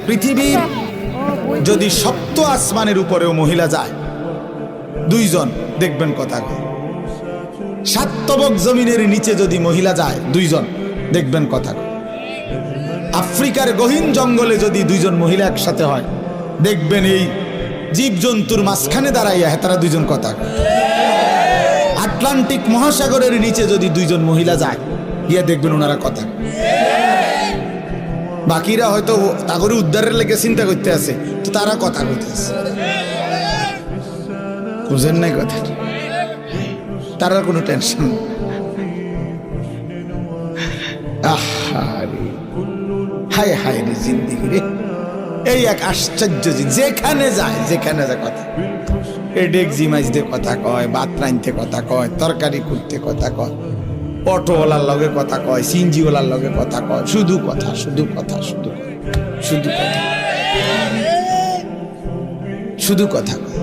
পৃথিবীর যদি সপ্ত আসমানের উপরেও মহিলা যায়, দুইজন, দেখবেন কথা কয়। সাত তবক জমিনের নিচে যদি মহিলা যায়, দুইজন, দেখবেন কথা কয়। আফ্রিকার গহীন জঙ্গলে যদি দুইজন মহিলা একসাথে হয়, দেখবেন এই জীবজন্তুর মাঝখানে দাঁড়াইয়া তারা দুইজন কথা কয়। আটলান্টিক মহাসাগরের নিচে যদি দুইজন মহিলা যায়, গিয়া দেখবেন ওনারা কথা কয়। বাকিরা হয়তো তাগরে উদ্ধারের লেগে চিন্তা করতে আছে, তো তারা কথা কইতেছে, বুঝেন নাই কথা, তারা কোনো টেনশন। হায় হায় রে জিন্দিগি রে, এই এক আশ্চর্য জিনিস। যেখানে যায় কথা, এই ডেকজি মাইজতে কথা কয়, ভাত রাঁধতে কথা কয়, তরকারি করতে কথা কয়, অটোওয়ালার লগে কথা কয়, সিনজিওয়ালার লগে কথা কয়, শুধু কথা, শুধু কথা, শুধু কথা, শুধু কথা, শুধু কথা কয়।